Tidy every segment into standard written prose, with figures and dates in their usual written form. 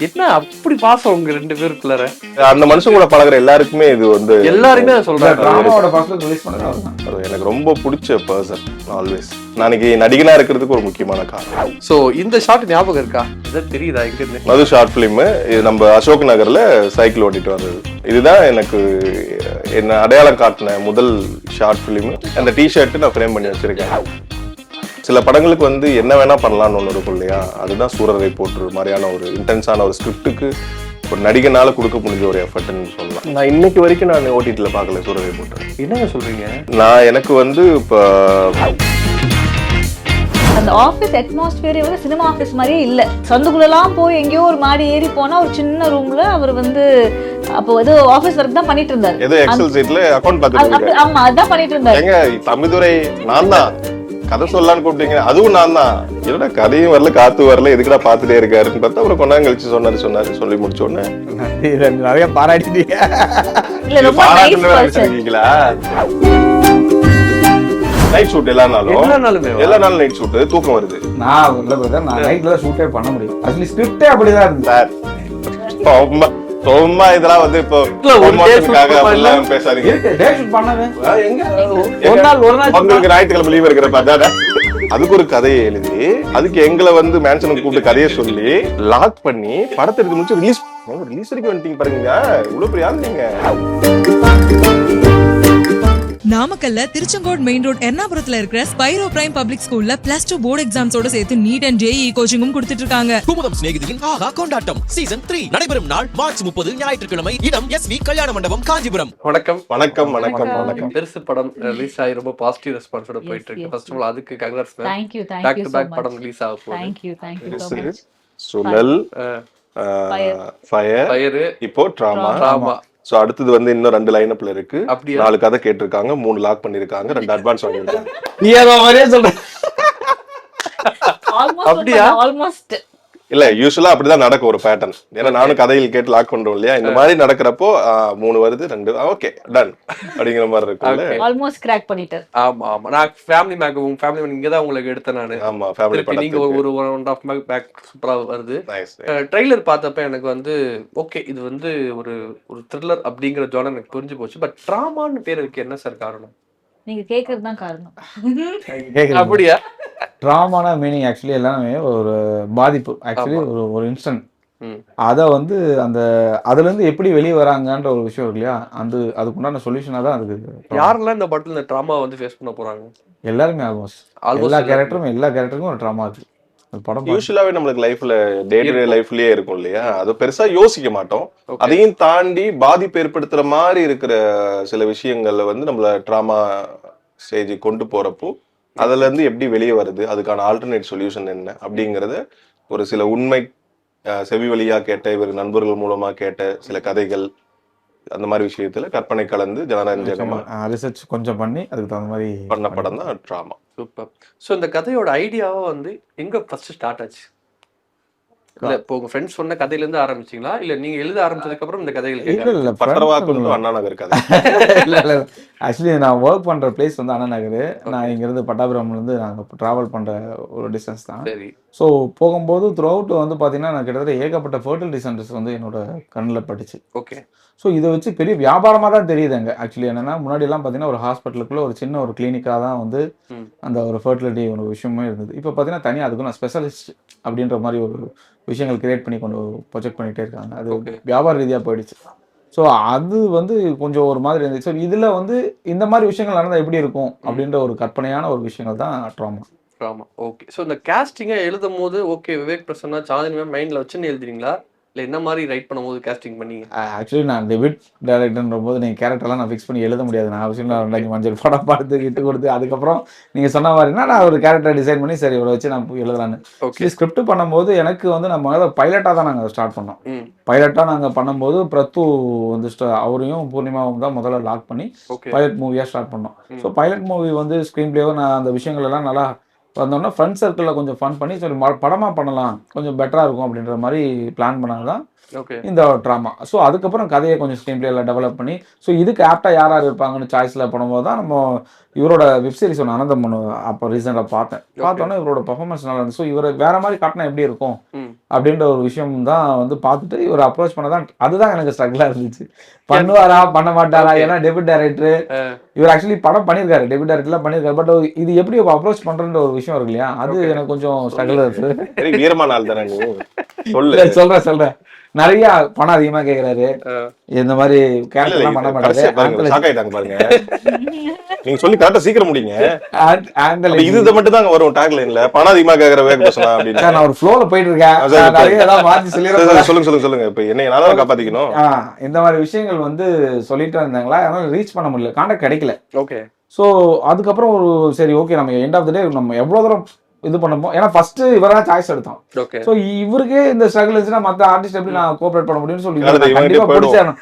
என்ன அப்படி பாசம் உங்க 2 பேருக்குள்ளார? அந்த மனுஷன் கூட பழகுற எல்லாருக்குமே இது வந்து எல்லாருமே சொல்றாங்க. டிராமாவோட ஃபர்ஸ்ட் ரிலீஸ் பண்ணது அவர்தான். அது எனக்கு ரொம்ப பிடிச்ச பர்சன் ஆல்வேஸ். நாளைக்கு நடிகனா இருக்கிறதுக்கு ஒரு முக்கியமான காரணம். சோ இந்த ஷாட் ஞாபகம் இருக்கா? இத தெரியுதா எங்க இருந்து? மது ஷார்ட் பிலிம் இது நம்ம அசோக் நகர்ல சைக்கிள் ஓட்டிட்டு வந்தது. இதுதான் எனக்கு என்ன அடையாளம் காட்டின முதல் ஷார்ட் பிலிம். அந்த டிஷர்ட் நான் ஃப்ரேம் பண்ணி வச்சிருக்கேன். சில படங்களுக்கு வந்து என்ன வேணா பண்ணலாம்னு ஒன்று இருக்கும் இல்லையா, அதுதான் சூரரை போற்று மாதிரியான ஒரு இன்டென்ஸான ஒரு ஸ்கிரிப்டுக்கு ஒரு நடிகனால கொடுக்க முடிஞ்ச ஒரு எஃபர்ட்னு சொல்லலாம். நான் இன்னைக்கு வரைக்கும் நான் ஓடிடில பார்க்கல சூரரை போற்று. என்னங்க சொல்றீங்க? நான் எனக்கு வந்து இப்போ அந்த ஆஃபீஸ் அட்மாஸ்பியரே வந்து சினிமா ஆஃபீஸ் மாதிரியே இல்லை. சந்துக்குள்ளெல்லாம் போய் எங்கேயோ ஒரு மாடி ஏறி போனா ஒரு சின்ன ரூம்ல அவர் வந்து அப்போ ஏதோ ஆஃபீஸ் ஒர்க் தான் பண்ணிட்டு இருந்தாரு. ஏதோ எக்ஸல் சீட்ல அக்கவுண்ட் பார்த்துட்டு. ஆமா, அதான் பண்ணிட்டு இருந்தாரு. எங்க தம்பிதுரை நான் தான் கதை சொல்லலான்னு கூப்பிட்டீங்க, அதுவும் நான் தான். என்னடா கதையும் வரல காத்து வரல, எதுக்குடா பாத்துட்டே இருக்காருன்னு பார்த்தா அப்புறம் கொண்டாங்க கழிச்சு சொன்னாரு. சொல்லி முடிச்ச உடனே நிறைய பாராட்டிட்டீங்க. இல்ல ரொம்ப நைஸ் பர்சன். நைட் ஷூட் எல்லா நாளும் நைட் ஷூட் தூக்கம் வருது. நான் இல்ல பிரதர், நான் நைட்ல ஷூட்டே பண்ண முடியும். ஆக்சுவலி ஸ்கிரிப்டே அப்படிதான் இருந்து சார். சும்மா இதெல்லாம் வந்து இப்போ பேசாதீங்க. டே ஷூட் பண்ணவே எங்க ஒரு நாள் உங்களுக்கு ஞாயிற்றுக்கிழமை லீவ் இருக்கிறப்ப அதுக்கு ஒரு கதையை எழுதி அதுக்கு எங்களை வந்து மேன்ஷனுக்கு கூப்பிட்டு கதையை சொல்லி லாக் பண்ணி படத்தை எடுத்து முடிச்சு ரிலீஸ் வரைக்கும் வந்துட்டீங்க பாருங்க. இவ்வளவு பெரிய ஆள் நீங்க. நாமக்கல்ல திருச்செங்கோடு மெயின் ரோட் எர்ணாபுரத்துல இருக்கிற ஸ்பைரோ பிரைம் பப்ளிக் ஸ்கூல்ல +2 போர்டு எக்ஸாம்ஸோட சேர்த்து நீட் அண்ட் ஜேஇ கோச்சிங்கும் கொடுத்துட்டு இருக்காங்க. குமுதம் சிநேகிதியின் ஆஹா கொண்டாட்டம் சீசன் 3 நடைபெறும் நாள் மார்ச் 30 ஞாயிற்றுக்கிழமை. இடம் SV கல்யாண மண்டபம், காஞ்சிபுரம். வணக்கம். வணக்கம் வணக்கம் வணக்கம். பெருசு படம் ரிலீஸ் ஆகி ரொம்ப பாசிட்டிவ் ரெஸ்பான்ஸோட போயிட்டு இருக்கு. ஃபர்ஸ்ட் ஆஃப் ஆல் அதுக்கு congrats ma'am. Thank you back to so back much. படம் ரிலீஸ் ஆக போகுது. Thank you so much. Suzhal, fire, இப்போ டிராமா. சோ அடுத்தது வந்து இன்னும் 2 லைனப்ல இருக்கு. 4 கதை கேட்டிருக்காங்க, 3 லாக் பண்ணிருக்காங்க, 2 அட்வான்ஸ் வாங்கிருக்காங்க. நீ ஏதோ மாதிரியே சொல்ற. அப்படியா? ஆல்மோஸ்ட் இல்ல யூசுவலா அப்படிதான் நடக்கும் ஒரு பேட்டர்ன். ஏன்னா நானும் கதையில் கேட்டு லாக் பண்றோம் இல்லையா, இந்த மாதிரி நடக்கிறப்போ 3 வருது, 2 ஓகே டன் அப்படிங்கிற மாதிரி இருக்கும்ல. ஆல்மோஸ்ட் கிராக் பண்ணிட்டார். ஆமா ஆமா. நான் ஃபேமிலி இங்க தான் உங்களுக்கு எடுத்தேன் நானு. ஆமா ஃபேமிலி படம். நீங்க ஒரு 1.5 மேக் பேக் சூப்பரா வருது. நைஸ். ட்ரைலர் பார்த்தப்ப எனக்கு வந்து ஓகே இது வந்து ஒரு த்ரில்லர் அப்படிங்கிற ஜானர் எனக்கு புரிஞ்சு போச்சு. பட் டிராமான்னு பேர் இருக்கு, என்ன சார் காரணம்? நீங்க கேக்குறது தான் காரணம். அப்படியா? டிராமானா மீனிங் ஆக்சுவலி எல்லாமே ஒரு பாதிப்பு. ஆக்சுவலி ஒரு இன்ஸ்டன்ட் அத வந்து அந்த அதுல இருந்து எப்படி வெளியே வராங்கன்ற ஒரு விஷயம் இருக்கு இல்லையா, அதுக்குண்டான சொல்யூஷனா தான் அதுக்கு. யாரெல்லாம் இந்த படத்துல இந்த டிராமா வந்து ஃபேஸ் பண்ண போறாங்க? எல்லாருமே ஆல்மோஸ்ட் எல்லா கேரக்டருக்கும் ஒரு டிராமா இருக்கு. யூசுவலாவே நம்மளுக்கு லைஃப்ல டே டு டே லைஃப்லயே இருக்கும் இல்லையா, அது பெருசா யோசிக்க மாட்டோம். அதையும் தாண்டி பாதிப்பு ஏற்படுத்துற மாதிரி இருக்கிற சில விஷயங்கள்ல வந்து நம்மள டிராமா ஸ்டேஜ் கொண்டு போறப்போ அதுல இருந்து எப்படி வெளியே வருது, அதுக்கான ஆல்டர்னேட் சொல்யூஷன் என்ன அப்படிங்கறத ஒரு சில உண்மை செவி வழியா கேட்ட, இவர் நண்பர்கள் மூலமா கேட்ட சில கதைகள், அந்த மாதிரி விஷயத்துல கற்பனை கலந்து ஜனரஞ்சகமா ரிசர்ச் கொஞ்சம் பண்ணி அதுக்கு தகுந்த மாதிரி பண்ண படம் தான் டிராமா. சூப்பர். சோ இந்த கதையோட ஐடியாவா வந்து எங்க ஃபர்ஸ்ட் ஸ்டார்ட் ஆச்சு? இல்ல இப்போ உங்க ஃப்ரெண்ட்ஸ் சொன்ன கதையில இருந்து ஆரம்பிச்சீங்களா, இல்ல நீங்க எழுத ஆரம்பிச்சதுக்கு அப்புறம் இந்த கதைகள் கேட்டீங்களா? இல்ல பட்டரவாக்கம் அண்ணா நகர் கதை. இல்ல ஆக்சுவலி நான் ஒர்க் பண்ற பிளேஸ் வந்து அண்ணா நகர். நான் இங்க இருந்து பட்டாபுரம்ல இருந்து நாங்க டிராவல் பண்ற ஒரு டிஸ்டன்ஸ் தான். சரி. ஸோ போகும்போது த்ரூ அவுட் வந்து பார்த்தீங்கன்னா நான் கிட்டத்தட்ட ஏகப்பட்ட ஃபர்டிலிட்டி சென்டர்ஸ் வந்து என்னோட கண்ணில் பட்டுச்சு. ஓகே. ஸோ இதை வச்சு பெரிய வியாபாரமாக தான் தெரியுது அங்கே. ஆக்சுவலி என்னன்னா முன்னாடியெல்லாம் பார்த்தீங்கன்னா ஒரு ஹாஸ்பிட்டலுக்குள்ள ஒரு சின்ன ஒரு கிளினிக்காக தான் வந்து அந்த ஒரு ஃபர்டிலிட்டி ஒரு விஷயமே இருந்தது. இப்போ பார்த்தீங்கன்னா தனியாக அதுக்கு நான் ஸ்பெஷலிஸ்ட் அப்படின்ற மாதிரி ஒரு விஷயங்கள் கிரியேட் பண்ணி கொண்டு ப்ரொஜெக்ட் பண்ணிகிட்டே இருக்காங்க. அது வியாபார ரீதியாக போயிடுச்சு. ஸோ அது வந்து கொஞ்சம் ஒரு மாதிரி இருந்துச்சு. ஸோ இதில் வந்து இந்த மாதிரி விஷயங்கள் நடந்தால் எப்படி இருக்கும் அப்படின்ற ஒரு கற்பனையான ஒரு விஷயங்கள் தான் ட்ராமா. ஓகே. ஸோ இந்த கேஸ்டிங்கை எழுதும் போது ஓகே விவேக் பிரசன்னா சாந்தினி மேம் மைண்டில் வச்சுன்னு எழுதுறீங்களா, இல்லை என்ன மாதிரி ரைட் பண்ணும்போது கேஸ்டிங் பண்ணீங்க? ஆக்சுவலி நான் டெபிட் டைரக்டர்ன்ற போது நீங்கள் கேரக்டர்லாம் நான் ஃபிக்ஸ் பண்ணி எழுத முடியாது. நான் அவசியம் 2 மஞ்சள் படம் பார்த்து கிட்டு கொடுத்து அதுக்கப்புறம் நீங்கள் சொன்ன மாதிரினா நான் ஒரு கேரக்டர் டிசைன் பண்ணி சரி இவ்வளோ வச்சு நான் எழுதலான்னு. ஓகே. ஸ்கிரிப்ட் பண்ணும்போது எனக்கு வந்து நம்ம பைலட்டாக தான் நாங்கள் ஸ்டார்ட் பண்ணோம். பைலட்டாக நாங்கள் பண்ணும்போது பிரத்து வந்து அவரையும் பூர்ணிமாவும் தான் முதல்ல லாக் பண்ணி பைலட் மூவியாக ஸ்டார்ட் பண்ணோம். ஸோ பைலட் மூவி வந்து ஸ்க்ரீன் பிளேவோ நான் அந்த விஷயங்கள் எல்லாம் நல்லா வந்தோடனே ஃப்ரெண்ட் சர்க்கிளில் கொஞ்சம் ஃபன் பண்ணி சரி படமாக பண்ணலாம், கொஞ்சம் பெட்டராக இருக்கும் அப்படின்ற மாதிரி பிளான் பண்ணால் தான் ஓகே இந்த ட்ராமா. ஸோ அதுக்கப்புறம் கதையை கொஞ்சம் ஸ்க்ரீன் பிளேல டெவலப் பண்ணி ஸோ இதுக்கு ஆப்டாக யார் யார் இருப்பாங்கன்னு சாய்ஸில் பண்ணும்போது தான் நம்ம இவரோட வெப்சீரிஸ் ஒன்று அனந்தம் பண்ணு அப்போ ரீசெண்டாக பார்த்தோன்னே இவரோட பர்ஃபார்மன்ஸ் நல்லா இருந்துச்சு. ஸோ இவர் வேற மாதிரி காட்டினா எப்படி இருக்கும் அப்படின்ற ஒரு விஷயம் தான் வந்து பார்த்துட்டு இவர் அப்ரோச் பண்ணதான். அதுதான் எனக்கு ஸ்ட்ரகிளாக இருந்துச்சு. பண்ணுவாரா பண்ண மாட்டாரா, ஏன்னா டெபியூட் டைரக்டர் இவர் ஆக்சுவலி படம் பண்ணியிருக்காரு, டெபியூட் டைரக்டர்லாம் பண்ணியிருக்காரு. பட் இது எப்படி அப்ரோச் பண்ணுறன்ற ஒரு விஷயம் இருக்கு இல்லையா, அது எனக்கு கொஞ்சம் ஸ்ட்ரகிளாக இருக்குது. வீரமான ஆள் தானே நீ? சொல்றேன் நிறைய பணம் அதிகமா கேக்குறாரு, இந்த மாதிரி கேரக்டர்லாம் பண்ண மாட்டாரு. பாருங்க நீங்க சொல்லி கரெக்டா சீக்கிரம் முடிங்க. இது மட்டும் தான் வரும் டாக்லைன்ல, பணம் அதிகமா கேக்குற வேக பேசலாம் அப்படின்னு. நான் ஒரு ஃப்ளோல போயிட்டு இருக்கேன். சொல்லுங்க இப்ப என்ன என்னால காப்பாத்திக்கணும். இந்த மாதிரி விஷயங்கள் வந்து சொல்லிட்டு இருந்தாங்களா, அதனால ரீச் பண்ண முடியல, கான்டாக்ட் கிடைக்கல. ஓகே. ஸோ அதுக்கப்புறம் ஒரு சரி ஓகே நம்ம எண்ட் ஆஃப் த டே நம்ம எவ்வளவு தூரம் இது பண்ணப்போம், ஏன்னா ஃபர்ஸ்ட் இவரான சாய்ஸ் எடுத்தோம். ஸோ இவருக்கே இந்த ஸ்ட்ரகிள் இருந்துச்சுன்னா மற்ற ஆர்டிஸ்ட் எப்படி நான் கோஆபரேட் பண்ண முடியும்னு சொல்லி கண்டிப்பா பிடிச்சிடணும்,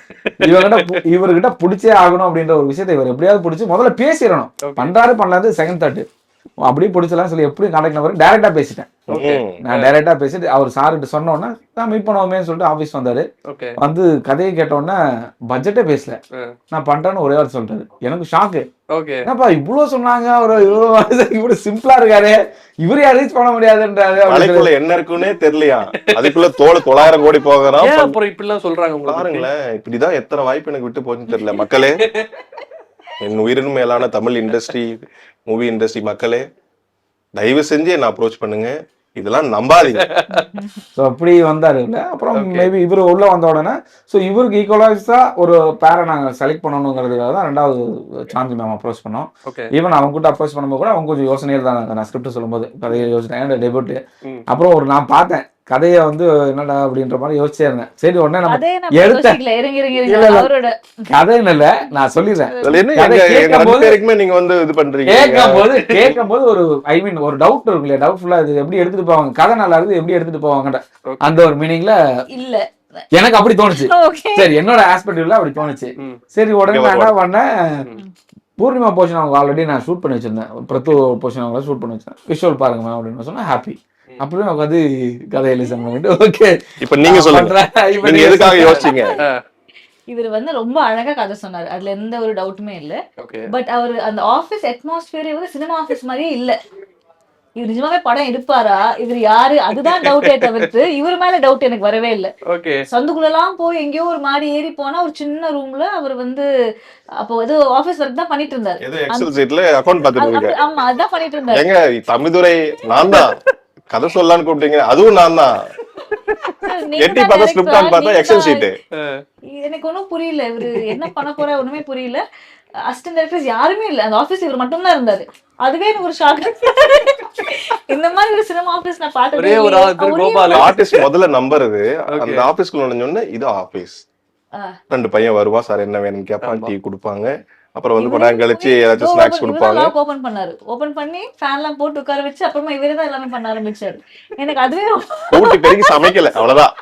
இவர்கிட்ட பிடிச்சே ஆகணும் அப்படின்ற ஒரு விஷயத்தை இவர் எப்படியாவது பிடிச்சி முதல்ல பேசிடணும். பண்றாரு பண்ணலாது செகண்ட் தாட் அப்படியே பிடிச்சலாம் சொல்லி எப்படி கான்டாக்ட் நம்பர் டைரக்டா பேசிட்டேன். நான் டைரக்டா பேசிட்டு அவர் சார்கிட்ட சொன்னோன்னே நான் மீட் பண்ணுவோமேன்னு சொல்லிட்டு ஆஃபீஸ் வந்தாரு. வந்து கதையை கேட்டோன்னே பட்ஜெட்டே பேசல, நான் பண்றேன்னு ஒரே வார்த்தை சொல்லிட்டாரு. எனக்கு ஷாக்கு. என்னப்பா இவ்வளவு சொன்னாங்க, ஒரு இவ்வளவு சிம்பிளா இருக்காரு, இவரையா ரீச் பண்ண முடியாதுன்றாரு. அதுக்குள்ள என்ன இருக்குன்னே தெரியலையா, அதுக்குள்ள 900 கோடி போகிறோம். இப்படிலாம் சொல்றாங்க பாருங்களேன். இப்படிதான் எத்தனை வாய்ப்பு எனக்கு விட்டு போச்சுன்னு தெரியல. மக்களே, என் உயிரின் மேலான தமிழ் இண்டஸ்ட்ரி, மூவி இண்டஸ்ட்ரி மக்களே, தயவு செஞ்சு என்ன அப்ரோச் பண்ணுங்க, இதெல்லாம் நம்பாதீங்க. ஸோ அப்படி வந்தாரு இல்லை. அப்புறம் மேபி இவர் உள்ள வந்த உடனே ஸோ இவருக்கு ஈக்குவலைஸா ஒரு பேரை நாங்கள் செலக்ட் பண்ணணுங்கிறதுக்காக தான் 2வது சாந்தி மேம் அப்ரோச் பண்ணோம். ஈவன் அவங்க கூட அப்ரோச் பண்ணும்போது கூட அவங்க கொஞ்சம் யோசனையில் தான் நான் ஸ்கிரிப்ட் சொல்லும்போது கதையை யோசிச்சேன் டெபியூட். அப்புறம் ஒரு நான் பார்த்தேன் கதையை வந்து என்னடா அப்படின்ற மாதிரி யோசிச்சே இருந்தேன். சரி உடனே நம்ம எடுத்த கதை இல்ல நான் சொல்லிடுறேன். நீங்க வந்து இது பண்றீங்க கேட்கும்போது ஒரு ஐ மீன் ஒரு டவுட் இருக்கு இல்லையா, டவுட்ஃபுல்லா இது எப்படி எடுத்துட்டு போவாங்க, கதை நல்லா இருக்கு எப்படி எடுத்துட்டு போவாங்க அந்த ஒரு மீனிங்ல இல்ல எனக்கு அப்படி தோணுச்சு. சரி என்னோட ஆஸ்பெக்ட்ல அப்படி தோணுச்சு. சரி உடனே நான் என்ன பண்ணேன், பூர்ணிமா போர்ஷன் அவங்க ஆல்ரெடி நான் ஷூட் பண்ணி வச்சிருந்தேன், பிரத்து போர்ஷன் அவங்க ஷூட் பண்ணி வச்சிருந்தேன். விஷுவல் பாருங்க மேம் அப்படின்னு சொன்னா ஹாப்பி. அப்படியே உட்காந்து கதையை லிசன் பண்ணிட்டு ஓகே இப்ப நீங்க சொல்லுங்க நீங்க எதுக்காக யோசிச்சீங்க. இவர் வந்து ரொம்ப அழகா கதை சொன்னாரு, அதுல எந்த ஒரு டவுட்டுமே இல்ல. பட் அவர் அந்த ஆபீஸ் அட்மாஸ்பியரே வந்து சினிமா ஆபீஸ் மாதிரியே இல்ல. இவர் நிஜமாவே படம் எடுப்பாரா, இவர் யாரு, அதுதான் டவுட்டே தவிர்த்து இவர் மேல டவுட் எனக்கு வரவே இல்லை. சந்துக்குள்ளலாம் போய் எங்கேயோ ஒரு மாடி ஏறி போனா ஒரு சின்ன ரூம்ல அவர் வந்து அப்போ ஏதோ ஆபீஸ் ஒர்க் தான் பண்ணிட்டு இருந்தாரு. ஆமா அதான் பண்ணிட்டு இருந்தாரு. தமிழ்துரை நான் தான் கதை சொல்லலான்னு கூப்பிட்டீங்க, அதுவும் நான் தான். எனக்கு ஒன்னும் புரியல, இவரு என்ன பண்ண போற ஒண்ணுமே புரியல. அசிஸ்டன்ட் டைரக்டர்ஸ் யாருமே இல்ல அந்த ஆபீஸ், இவர் மட்டும் தான் இருந்தாரு. அதுவே எனக்கு ஒரு ஷாக். இந்த மாதிரி ஒரு சினிமா ஆபீஸ் நான் பார்த்ததே இல்ல. ஆர்டிஸ்ட் முதல்ல நம்புறது, அந்த ஆபீஸ்க்குள்ள நுழைஞ்சோனே இது ஆபீஸ், 2 பையன் வருவா, சார் என்ன வேணும்னு கேட்பான், டீ கொடுப்பாங்க, அப்புறம் வந்து படம் கழிச்சு ஏதாச்சும் ஸ்நாக்ஸ் கொடுப்பாங்க. ஓபன் பண்ணாரு, ஓபன் பண்ணி ஃபேன்லாம் போட்டு உட்கார வச்சு அப்புறமா இவரே தான் எல்லாமே பண்ண ஆரம்பிச்சாரு. எனக்கு அதுவே கூட்டி பெருக்கி சமைக்கல அவ்வளவுதான்,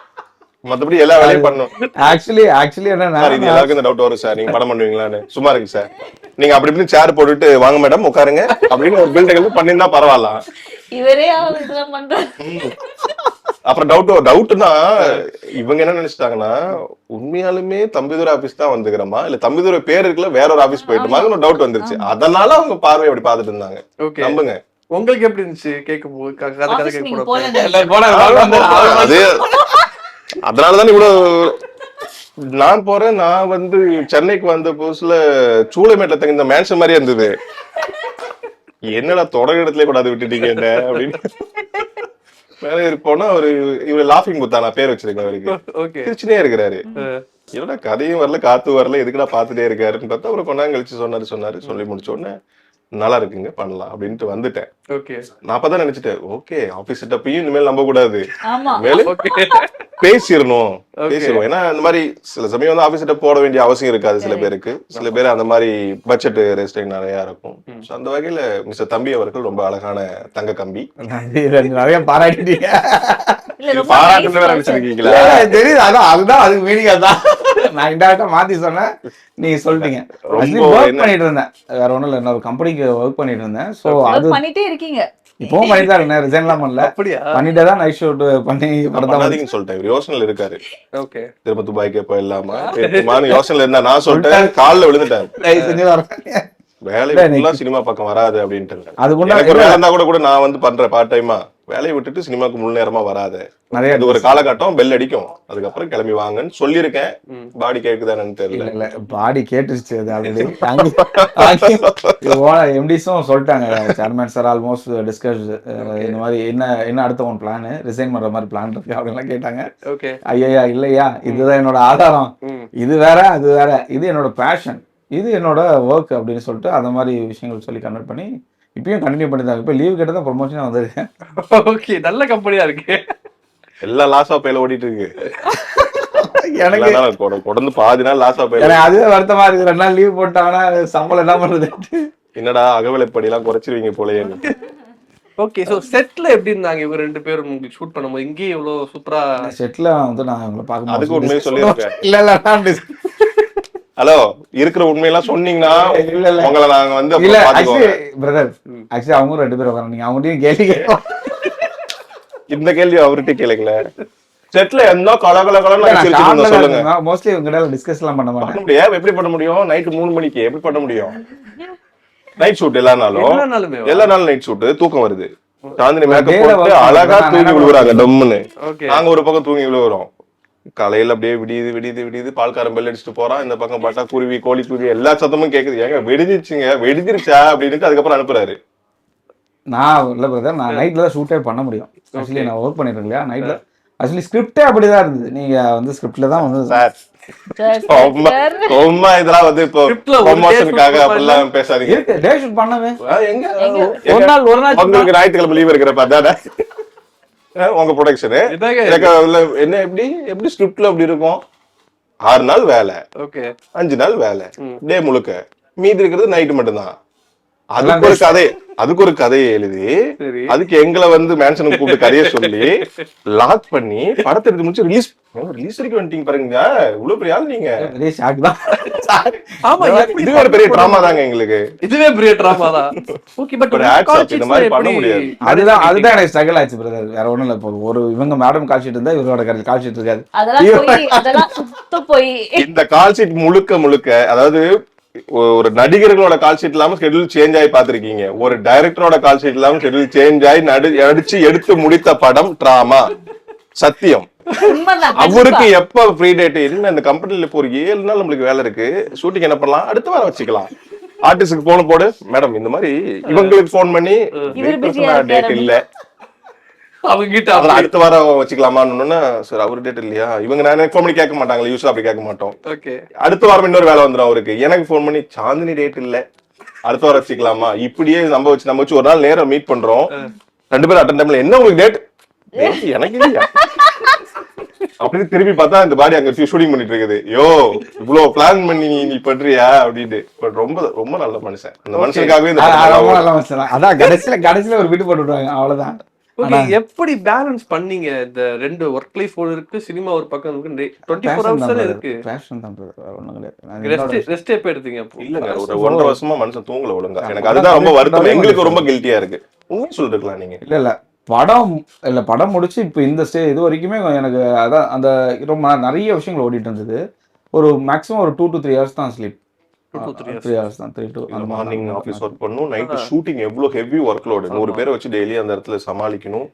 மத்தபடி எல்லா வேலையும் பண்ணும். ஆக்சுவலி என்னன்னா இது எல்லாருக்கும் இந்த டவுட் வரும் சார், நீங்க படம் பண்ணுவீங்களான்னு. சும்மா இருக்கு சார், நீங்க அப்படி இப்படி சேர் போட்டுட்டு வாங்க மேடம் உட்காருங்க அப்படின்னு ஒரு பில்டிங் பண்ணிருந்தா பரவாயில்ல. இவரே இதெல்லாம் பண்றாரு. அப்புறம் டவுட்னா இவங்க என்ன நினைச்சிட்டாங்கன்னா உண்மையாலுமே தம்பிதுரை ஆபீஸ் தான் வந்துக்கிறோமா இல்ல தம்பிதுரை பேர் இருக்குல்ல வேற ஒரு ஆபீஸ் போயிட்டுமான்னு டவுட் வந்துருச்சு. அதனால அவங்க பார்வை அப்படி பாத்துட்டு இருந்தாங்க. நம்புங்க. உங்களுக்கு எப்படி இருந்துச்சு கேட்கும்போது? அது அதனாலதான் இவ்வளவு நான் போறேன். நான் வந்து சென்னைக்கு வந்த புதுசுல சூளைமேட்ல தங்கின மேன்ஷன் மாதிரியே இருந்தது. என்னடா தொடர் இடத்துல கூட அதை விட்டுட்டீங்க என்ன அப்படின்னு மேலே போனா ஒரு இவரு லாஃபிங் புத்தா நான் பேர் வச்சிருக்கேன் அவருக்கு. சிரிச்சுனே இருக்கிறாரு. என்னடா கதையும் வரல காத்து வரல எதுக்குடா பாத்துட்டே இருக்காருன்னு பார்த்தா அப்புறம் கொண்டாங்க கழிச்சு சொன்னாரு. சொல்லி முடிச்ச உடனே நல்லா இருக்குங்க பண்ணலாம் அப்படின்ட்டு வந்துட்டேன். நான் அப்பதான் நினைச்சிட்டேன் ஓகே ஆபீஸ் செட்டப்பையும் இனிமேல் நம்ப கூடாது, பேசிடணும். ஏன்னா இந்த மாதிரி சில சமயம் வந்து ஆபீஸ் செட்டப் போட வேண்டிய அவசியம் இருக்காது சில பேருக்கு. சில பேர் அந்த மாதிரி பட்ஜெட் ரெஸ்ட்ரிக்ட் நிறைய இருக்கும். அந்த வகையில மிஸ்டர் தம்பி அவர்கள் ரொம்ப அழகான தங்க கம்பி. நிறைய பாராட்டிட்டீங்க. பாராட்டு வேற நினைச்சிருக்கீங்களா? தெரியுது, அதான் அதுதான் அதுக்கு மீனிங். அதான் நான் இன்டெரக்டா மாத்தி சொன்னேன், நீங்க சொல்லிட்டீங்க. ஒர்க் பண்ணிட்டு இருந்தேன், வேற ஒண்ணும் இல்ல, இன்னொரு கம்பெனிக்கு ஒர்க் பண்ணிட்டு இருந்தேன். சோ அது பண்ணிட்டே இருக்கீங்க. இப்பவும் பண்ணிட்டு தான் ரிசைன்லாம் பண்ணல, அப்படியா? பண்ணிட்டே தான் நைட் ஷூட் பண்ணி படம் பண்ணாதீங்கன்னு சொல்லிட்டேன். இவர் யோசனையில இருக்காரு. ஓகே. திரும்ப துபாய்க்கே போயிடலாமா யோசனையில இருந்தா நான் சொல்லிட்டேன், காலில் விழுந்துட்டேன். செஞ்சு வரேன். வேலை ஃபுல்லா சினிமா பக்கம் வராது அப்படின்ட்டு. அதுக்குள்ள எனக்கு ஒரு வேலை இருந்தா கூட நான் வந்து பண்றேன் பார்ட் டைமா. வேலையை விட்டுட்டு சினிமாக்கு முழு நேரமா வராது. நிறைய அது ஒரு காலகட்டம் பெல் அடிக்கும், அதுக்கப்புறம் கிளம்பி வாங்கன்னு சொல்லியிருக்கேன். பாடி கேக்குதானு தெரியல. இல்ல பாடி கேட்டுருச்சு அது ஆல்ரெடி. எம்டிஸும் சொல்லிட்டாங்க, சேர்மேன் சார் ஆல்மோஸ்ட் டிஸ்கஸ் இந்த மாதிரி என்ன அடுத்த ஒன் பிளான் ரிசைன் பண்ற மாதிரி பிளான் இருக்கு அப்படின்லாம் கேட்டாங்க. ஓகே. ஐயா இல்லையா, இதுதான் என்னோட ஆதாரம், இது வேற அது வேற, இது என்னோட பேஷன், இது என்னோட ஒர்க் அப்படின்னு சொல்லிட்டு அந்த மாதிரி விஷயங்கள் சொல்லி கன்வெர்ட் பண்ணி இப்பயும் கண்டினியூ பண்ணி தான். இப்போ லீவ் கேட்டு தான் ப்ரொமோஷனாக வந்திருக்கேன். ஓகே, நல்ல கம்பெனியா இருக்கு. எல்லாம் லாஸ் ஆஃப் பேல ஓடிட்டு இருக்கு. எனக்கு தொடர்ந்து பாதி நாள் லாஸ் ஆஃப் பேல. எனக்கு அதுவே வருத்தமா இருக்கு, 2 நாள் லீவ் போட்டாங்கன்னா சம்பளம் என்ன பண்றது? என்னடா அகவிலைப்படி எல்லாம் குறைச்சிருவீங்க போலயே. ஓகே. சோ செட்ல எப்படி இருந்தாங்க இவங்க 2 பேரும் உங்களுக்கு ஷூட் பண்ணும்போது? இங்கே எவ்வளவு சூப்பரா செட்ல வந்து நான் உங்களை பார்க்க அதுக்கு உண்மையை சொல்லியிருக்கேன். இல்ல ஹலோ, இருக்கிற உண்மையெல்லாம் சொன்னீங்கன்னா உங்களை நாங்க வந்து இல்ல ஆக்சுவலி பிரதர், ஆக்சுவலி அவங்க 2 பேரும் வராங்க, நீங்க அவங்ககிட்டயும் கேள்வி கேட்கலாம். இந்த கேள்வி அவர்கிட்ட கேளுங்களேன். செட்ல என்ன கலகலன்னு சொல்லுங்க. மோஸ்ட்லி இவங்க கிட்ட டிஸ்கஸ் எல்லாம் பண்ண மாட்டேன். எப்படி பண்ண முடியும்? நைட் 3 மணிக்கு எப்படி பண்ண முடியும்? நைட் ஷூட் எல்லா நாளும் நைட் ஷூட். தூக்கம் வருது. சாந்தினி மேக்கப் போட்டு அழகா தூங்கி விழுவுறாங்க டம்முன்னு. நாங்க ஒரு பக்கம் தூங்கி விழுவுறோம். காலையில அப்படியே விடியுது பால்காரன் பெல் அடிச்சுட்டு போறான். இந்த பக்கம் பார்த்தா குருவி கோழி குருவி எல்லா சத்தமும் கேக்குது. ஏங்க வெடிஞ்சிருச்சா அப்படின்னு அதுக்கப்புறம் அனுப்புறாரு. நான் இல்ல பிரதர், நான் நைட்ல தான் ஷூட்டே பண்ண முடியும். ஆக்சுவலி நான் ஒர்க் பண்ணிருக்கேன் இல்லையா நைட்ல. ஆக்சுவலி ஸ்கிரிப்டே அப்படிதான் இருந்தது. நீங்க வந்து ஸ்கிரிப்ட்ல தான் வந்து ரொம்ப இதெல்லாம் வந்து இப்போ ப்ரொமோஷனுக்காக அப்படிலாம் பேசாதீங்க. டே ஷூட் பண்ணவே எங்க ஒரு நாள் உங்களுக்கு ஞாயிற்றுக்கிழமை லீவ் இருக்கிறப்ப தானே உங்க ப்ரொடக்ஷனு. என்ன எப்படி ஸ்கிரிப்ட்ல அப்படி இருக்கும்? 6 நாள் வேலை, 5 நாள் வேலை, டே முழுக்க. மீதி இருக்கிறது நைட்டு மட்டும்தான். அதுக்கு ஒரு கதையை எழுதி அதுக்கு எங்களை வந்து மேன்ஷனுக்கு கூப்பிட்டு கதையை சொல்லி லாக் பண்ணி படத்தை எடுத்து முடிச்சு ரிலீஸ் வரைக்கும் வந்துட்டீங்க பாருங்க. இவ்வளவு பெரிய ஆள் நீங்க. இது ஒரு பெரிய டிராமா தாங்க எங்களுக்கு. இதுவே பெரிய டிராமா தான். ஓகே, பட் இந்த மாதிரி பண்ண முடியாது. அதுதான் எனக்கு ஸ்ட்ரகிள் ஆச்சு பிரதர். வேற ஒண்ணும் இல்ல. இப்போ ஒரு இவங்க மேடம் கால் ஷீட் இருந்தா இவரோட கால் ஷீட் இருக்காது. இந்த கால் ஷீட் முழுக்க அதாவது ஒரு நடிகர்களோட கால் ஷீட் இல்லாம ஷெட்யூல் சேஞ்ச் ஆகி பாத்திருக்கீங்க. ஒரு டைரக்டரோட கால் ஷீட் இல்லாம ஷெட்யூல் சேஞ்ச் ஆகி நடிச்சு எடுத்து முடித்த படம் டிராமா. சத்தியம். அவருக்கு எப்ப ஃப்ரீ டேட் என்ன? இந்த கம்பெனில இப்போ ஒரு 7 நாள் நம்மளுக்கு வேலை இருக்கு, ஷூட்டிங் என்ன பண்ணலாம், அடுத்த வாரம் வச்சுக்கலாம். ஆர்டிஸ்டுக்கு போன போடு மேடம், இந்த மாதிரி இவங்களுக்கு போன் பண்ணி டேட் இல்ல, அவங்க கிட்ட அடுத்த வாரம் வச்சுக்கலாமான்னு. சார் அவர் டேட் இல்லையா? இவங்க நான் போன் பண்ணி கேட்க மாட்டாங்களா? யூஸ்வலா அப்படி கேட்க மாட்டோம். அடுத்த வாரம் இன்னொரு வேலை வந்துடும் அவருக்கு. எனக்கு போன் பண்ணி சாந்தினி டேட் இல்ல, அடுத்த வாரம் வச்சுக்கலாமா? இப்படியே நம்ம வச்சு ஒரு நாள் நேரம் மீட் பண்றோம். 2 பேரும் அட்டன் டைம்ல என்ன உங்களுக்கு டேட்? எனக்கு இல்லையா அப்படின்னு திரும்பி பார்த்தா இந்த பாடி அங்க ஷூட்டிங் பண்ணிட்டு இருக்குது. யோ, இவ்வளவு பிளான் பண்ணி நீ பண்றியா அப்படின்னு. ரொம்ப ரொம்ப நல்ல மனுஷன். அந்த மனுஷனுக்காகவே அதான் கடைசியில ஒரு வீட்டு போட்டு விடுவாங்க, அவ்வளவுதான். ஓகே, எப்படி பேலன்ஸ் பண்ணீங்க? இந்த 2 ஒர்க் லைஃப் இருக்கு, சினிமா ஒரு பக்கம் இருக்கு, 24 ஹவர்ஸ் இருக்கு. பேஷன் தான் ஒண்ணும் கிடையாது. ரெஸ்ட் எப்ப எடுத்தீங்க? இல்லங்க, ஒரு 1.5 வருஷமா மனுஷன் தூங்கல ஒழுங்கா. எனக்கு அதுதான் ரொம்ப வருத்தம். எங்களுக்கு ரொம்ப கில்ட்டியா இருக்கு. உண்மையை சொல்லிருக்கலாம் நீங்க. இல்ல படம் முடிச்சு இப்ப இந்த ஸ்டேஜ் இது வரைக்குமே எனக்கு அதான் அந்த ரொம்ப நிறைய விஷயங்கள் ஓடிட்டு இருந்தது. ஒரு மேக்ஸிமம் ஒரு 2 to 3 hours தான் ஸ்லீப். 3 hours தான். 3 to மார்னிங் ஆபீஸ் ஒர்க் பண்ணனும், நைட் ஷூட்டிங். எவ்வளவு ஹெவி ஒர்க் லோட். 100 பேரை வச்சு டெய்லி அந்த இடத்துல சமாளிக்கணும்.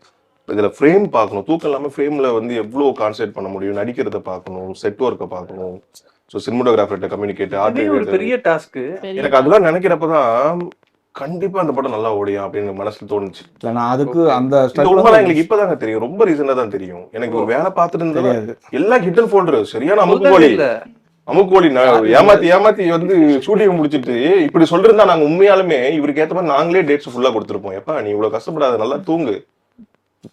இதுல ஃப்ரேம் பார்க்கணும். தூக்கம் இல்லாம ஃப்ரேம்ல வந்து எவ்வளவு கான்சென்ட்ரேட் பண்ண முடியும், நடிக்கிறத பார்க்கணும், செட் ஒர்க்கை பார்க்கணும். ஸோ சினிமோட்டோகிராஃபர்கிட்ட கம்யூனிகேட், ஆர்ட், பெரிய டாஸ்க். எனக்கு அதெல்லாம் நினைக்கிறப்பதான் கண்டிப்பா அந்த படம் நல்லா ஓடியா அப்படின்னு மனசுல தோணுச்சு. நான் அதுக்கு அந்த எங்களுக்கு இப்பதாங்க தெரியும், ரொம்ப ரீசனா தான் தெரியும். எனக்கு ஒரு வேலை பார்த்துட்டு இருந்தது எல்லாம் ஹிட் அண்ட் ஃபோல்டர். சரியான அமுக்கோழி ஏமாத்தி வந்து ஷூட்டிங் முடிச்சிட்டு இப்படி சொல்லிருந்தா நாங்க உண்மையாலுமே இவருக்கு ஏத்த மாதிரி நாங்களே டேட்ஸ் ஃபுல்லா கொடுத்துருப்போம். எப்ப நீ இவ்வளவு கஷ்டப்படாத, நல்லா தூங்கு,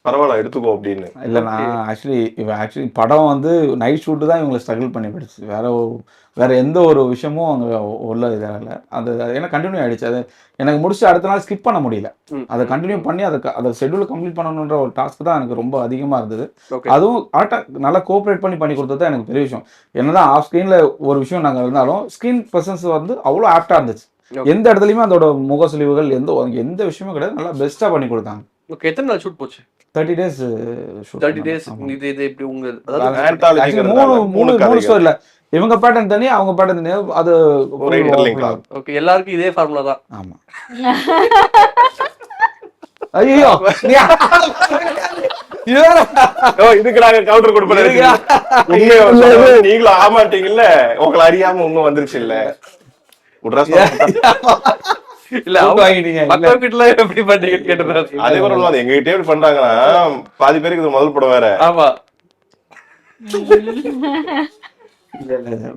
பரவாயில்ல எடுத்துக்கோ அப்படின்னு. இல்லை, நான் ஆக்சுவலி படம் வந்து நைட் ஷூட்டு தான் இவங்களை ஸ்ட்ரகிள் பண்ணி போயிடுச்சு. வேற எந்த ஒரு விஷயமும் அங்கே உள்ள இதாகல. அது ஏன்னா கண்டினியூ ஆகிடுச்சு. அது எனக்கு முடிச்சு அடுத்த நாள் ஸ்கிப் பண்ண முடியல. அதை கண்டினியூ பண்ணி அதை ஷெட்யூல் கம்ப்ளீட் பண்ணணுன்ற ஒரு டாஸ்க் தான் எனக்கு ரொம்ப அதிகமாக இருந்தது. அதுவும் கரெக்டாக நல்லா கோஆப்ரேட் பண்ணி கொடுத்தது தான் எனக்கு பெரிய விஷயம். என்னதான் ஆஃப் ஸ்க்ரீனில் ஒரு விஷயம் நாங்கள் இருந்தாலும் ஸ்க்ரீன் ப்ரெசன்ஸ் வந்து அவ்வளோ ஆப்டாக இருந்துச்சு. எந்த இடத்துலயுமே அதோட முகசுலிவுகள் எந்த விஷயமும் கிடையாது, நல்லா பெஸ்டா பண்ணி கொடுத்தாங்க. ஓகே, எத்தனை நாள் ஷூட் போச்சு? 30 days 30 days. இது இப்படி உங்க மூணு ஸ்டோரியில இவங்க பேட்டர்ன் தனி, அவங்க பேட்டர்ன் தனி, அது ஒரே interlink ஆகும். ஓகே, எல்லாருக்கும் இதே ஃபார்முலா தான். ஆமா. ஐயோ இதுக்கு நாங்க கவுண்டர் கொடுப்போம். நீங்களும் ஆமாட்டீங்கல்ல, உங்களை அறியாம உண்மை வந்துருச்சு இல்ல. இல்ல மத்தவங்க கிட்ட எப்படி பண்ணீங்கன்னு கேட்டது. அதே மாதிரி எங்க கிட்டே எப்படி பண்றாங்கன்னா பாதி பேருக்கு இது முதல் படம் வேற. ஆமா,